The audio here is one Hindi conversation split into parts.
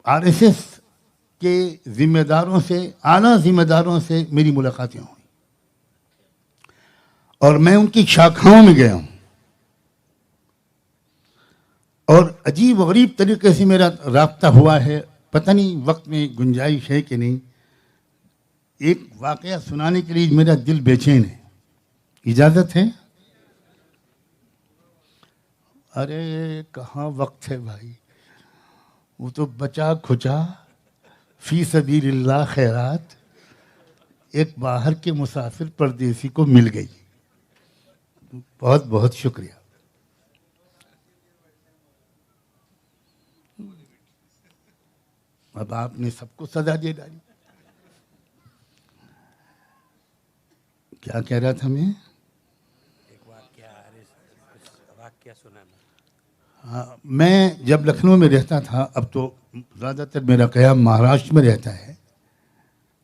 आरएसएस के जिम्मेदारों से, आला जिम्मेदारों से मेरी मुलाकातें हुई और मैं उनकी शाखाओं में गया हूं और अजीब गरीब तरीके से मेरा राब्ता हुआ है। पता नहीं वक्त में गुंजाइश है कि नहीं। एक वाकया सुनाने के लिए मेरा दिल बेचैन है, इजाजत है? अरे कहाँ वक्त है भाई, वो तो बचा खुचा फी सबीलिल्लाह खैरात एक बाहर के मुसाफिर परदेसी को मिल गई। बहुत बहुत शुक्रिया। अब आपने सबको सजा दे डाली। क्या कह रहा था मैं? एक वाक्य सुनाना। हाँ, मैं जब लखनऊ में रहता था, अब तो ज़्यादातर मेरा क़याम महाराष्ट्र में रहता है।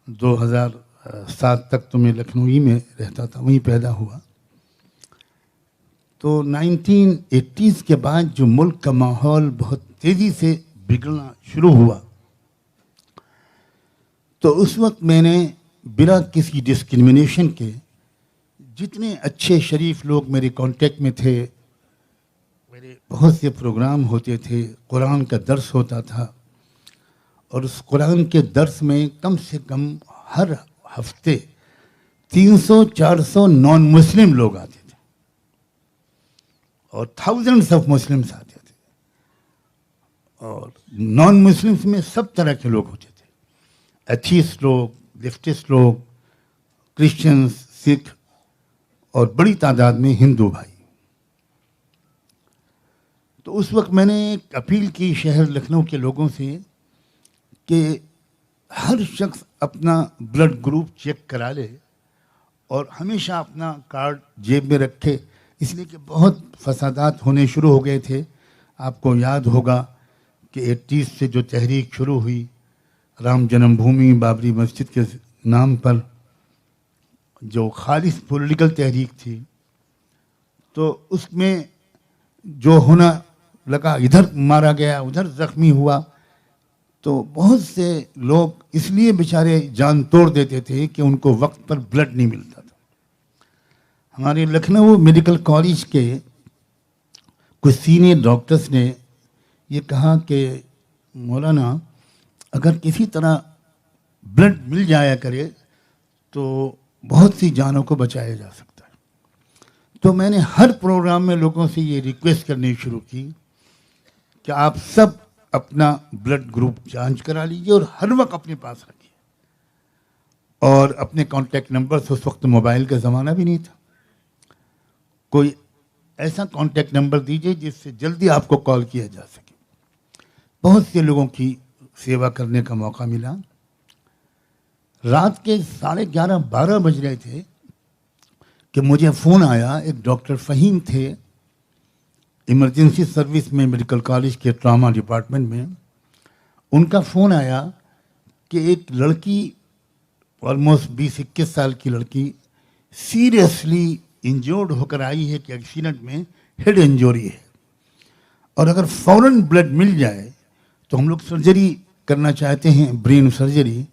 2007 तक तो मैं लखनऊ ही में रहता था, वहीं पैदा हुआ। तो 1980s के बाद जो मुल्क का माहौल बहुत तेज़ी से बिगड़ना शुरू हुआ, तो उस वक्त मैंने बिना किसी डिस्क्रिमिनेशन के जितने अच्छे शरीफ लोग मेरे कांटेक्ट में थे, मेरे बहुत से प्रोग्राम होते थे, कुरान का दर्स होता था और उस कुरान के दर्स में कम से कम हर हफ्ते 300-400 नॉन मुस्लिम लोग आते थे और थाउजेंड्स ऑफ मुस्लिम्स आते थे। और नॉन मुस्लिम्स में सब तरह के लोग होते थे, एथीस्ट लोग, लेफ्टिस्ट लोग, क्रिश्चियंस, सिख और बड़ी तादाद में हिंदू भाई। तो उस वक्त मैंने एक अपील की शहर लखनऊ के लोगों से कि हर शख्स अपना ब्लड ग्रुप चेक करा ले और हमेशा अपना कार्ड जेब में रखे, इसलिए कि बहुत फसादात होने शुरू हो गए थे। आपको याद होगा कि 80s से जो तहरीक शुरू हुई राम जन्मभूमि बाबरी मस्जिद के नाम पर, जो खालिस पॉलिटिकल तहरीक थी, तो उसमें जो होना लगा, इधर मारा गया उधर जख्मी हुआ, तो बहुत से लोग इसलिए बेचारे जान तोड़ देते थे कि उनको वक्त पर ब्लड नहीं मिलता था। हमारे लखनऊ मेडिकल कॉलेज के कुछ सीनियर डॉक्टर्स ने ये कहा कि मौलाना, अगर किसी तरह ब्लड मिल जाया करे तो बहुत सी जानों को बचाया जा सकता है। तो मैंने हर प्रोग्राम में लोगों से ये रिक्वेस्ट करनी शुरू की कि आप सब अपना ब्लड ग्रुप जांच करा लीजिए और हर वक्त अपने पास रखिए। और अपने कॉन्टैक्ट नंबर से, उस वक्त मोबाइल का ज़माना भी नहीं था, कोई ऐसा कॉन्टैक्ट नंबर दीजिए जिससे जल्दी आपको कॉल किया जा सके। बहुत से लोगों की सेवा करने का मौका मिला। रात के 11:30-12 बज रहे थे कि मुझे फ़ोन आया। एक डॉक्टर फ़हीम थे, इमरजेंसी सर्विस में मेडिकल कॉलेज के ट्रामा डिपार्टमेंट में। उनका फ़ोन आया कि एक लड़की, ऑलमोस्ट 20-21 साल की लड़की, सीरियसली इंजर्ड होकर आई है कि एक्सीडेंट में हेड इंजरी है और अगर फ़ौरन ब्लड मिल जाए तो हम लोग सर्जरी करना चाहते हैं, ब्रेन सर्जरी,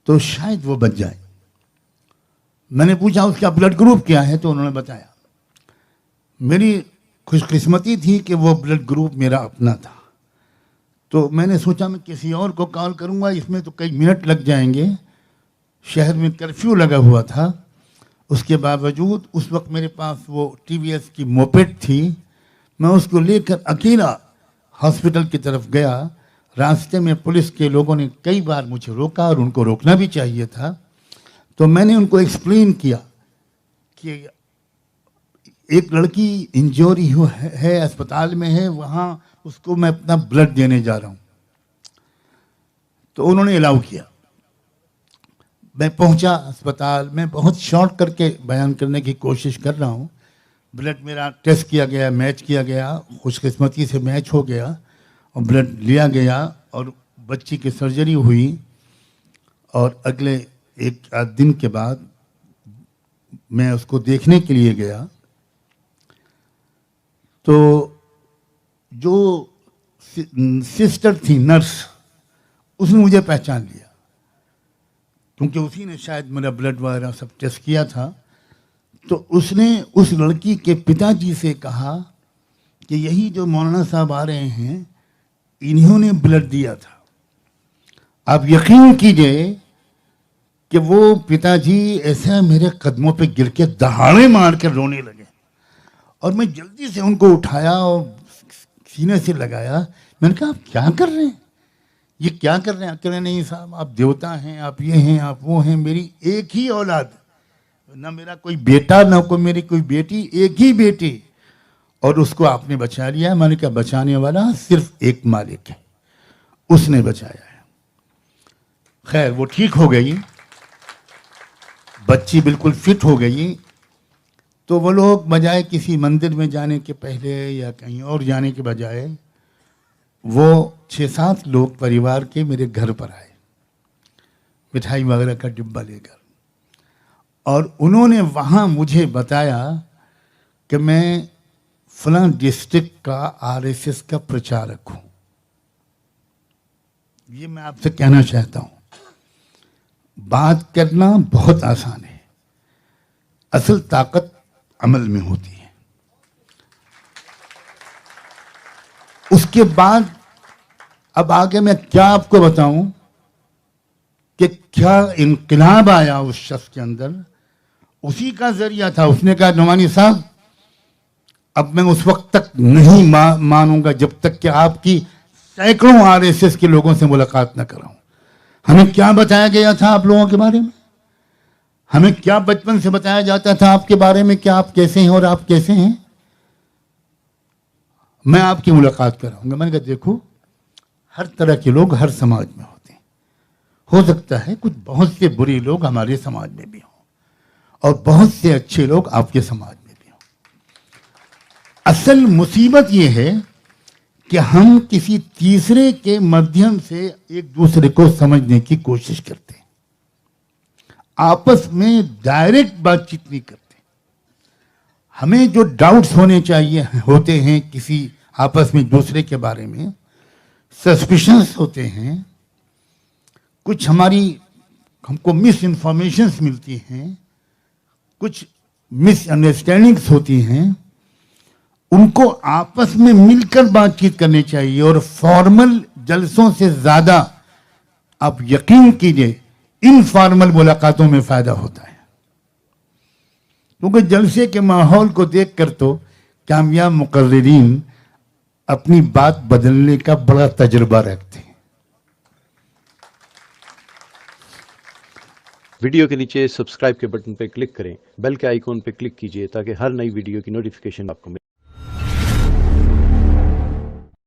तो शायद वो बच जाए। मैंने पूछा उसका ब्लड ग्रुप क्या है, तो उन्होंने बताया। मेरी खुशकिस्मती थी कि वो ब्लड ग्रुप मेरा अपना था। तो मैंने सोचा मैं किसी और को कॉल करूंगा, इसमें तो कई मिनट लग जाएंगे। शहर में कर्फ्यू लगा हुआ था, उसके बावजूद उस वक्त मेरे पास वो टीवीएस की मोपेड थी। मैं उसको लेकर अकेला हॉस्पिटल की तरफ गया। रास्ते में पुलिस के लोगों ने कई बार मुझे रोका और उनको रोकना भी चाहिए था। तो मैंने उनको एक्सप्लेन किया कि एक लड़की इंजरी है, अस्पताल में है, वहाँ उसको मैं अपना ब्लड देने जा रहा हूँ। तो उन्होंने अलाउ किया। मैं पहुंचा अस्पताल में, बहुत शॉर्ट करके बयान करने की कोशिश कर रहा हूँ। ब्लड मेरा टेस्ट किया गया, मैच किया गया, खुशकिस्मती से मैच हो गया और ब्लड लिया गया और बच्ची की सर्जरी हुई। और अगले 1 दिन के बाद मैं उसको देखने के लिए गया, तो जो सिस्टर थी, नर्स, उसने मुझे पहचान लिया, क्योंकि उसी ने शायद मेरा ब्लड वगैरह सब टेस्ट किया था। तो उसने उस लड़की के पिताजी से कहा कि यही जो मौलाना साहब आ रहे हैं, इन्होंने ब्लड दिया था। आप यकीन कीजिए कि वो पिताजी ऐसा मेरे कदमों पे गिर के दहाड़े मार कर रोने लगे, और मैं जल्दी से उनको उठाया और सीने से लगाया। मैंने कहा, आप क्या कर रहे हैं, ये क्या कर रहे हैं? कह रहे नहीं साहब, आप देवता हैं, आप ये हैं, आप वो हैं, मेरी एक ही औलाद, ना मेरा कोई बेटा ना कोई मेरी कोई बेटी, एक ही बेटी, और उसको आपने बचा लिया। मैंने कहा, बचाने वाला सिर्फ एक मालिक है, उसने बचाया है। खैर वो ठीक हो गई, बच्ची बिल्कुल फिट हो गई। तो वो लोग बजाय किसी मंदिर में जाने के पहले या कहीं और जाने के बजाय वो 6-7 लोग परिवार के मेरे घर पर आए, मिठाई वगैरह का डिब्बा लेकर, और उन्होंने वहाँ मुझे बताया कि मैं फलां डिस्ट्रिक्ट का आरएसएस का प्रचारक हूँ। ये मैं आपसे कहना चाहता हूँ, बात करना बहुत आसान है, असल ताकत अमल में होती है। उसके बाद अब आगे मैं क्या आपको बताऊं कि क्या इनकलाब आया उस शख्स के अंदर, उसी का जरिया था। उसने कहा, नोमानी साहब, अब मैं उस वक्त तक नहीं मानूंगा जब तक कि आपकी सैकड़ों आरएसएस के लोगों से मुलाकात न कराऊं। हमें क्या बताया गया था आप लोगों के बारे में, हमें क्या बचपन से बताया जाता था आपके बारे में कि आप कैसे हैं और आप कैसे हैं, मैं आपकी मुलाकात कराऊंगा। मैंने कहा, देखो, हर तरह के लोग हर समाज में होते हैं, हो सकता है कुछ बहुत से बुरे लोग हमारे समाज में भी हों और बहुत से अच्छे लोग आपके समाज में भी हों। असल मुसीबत यह है कि हम किसी तीसरे के माध्यम से एक दूसरे को समझने की कोशिश करते हैं, आपस में डायरेक्ट बातचीत नहीं करते। हमें जो डाउट्स होने चाहिए होते हैं किसी आपस में दूसरे के बारे में, सस्पिशंस होते हैं, कुछ हमको मिस इन्फॉर्मेशंस मिलती हैं, कुछ मिसअंडरस्टैंडिंग्स होती हैं, उनको आपस में मिलकर बातचीत करनी चाहिए। और फॉर्मल जलसों से ज्यादा आप यकीन कीजिए इनफॉर्मल मुलाकातों में फायदा होता है, क्योंकि जलसे के माहौल को देखकर तो कामयाब मुकर्रिरीन अपनी बात बदलने का बड़ा तजुर्बा रखते हैं। वीडियो के नीचे सब्सक्राइब के बटन पर क्लिक करें, बेल के आइकॉन पर क्लिक कीजिए ताकि हर नई वीडियो की नोटिफिकेशन आपको मिले।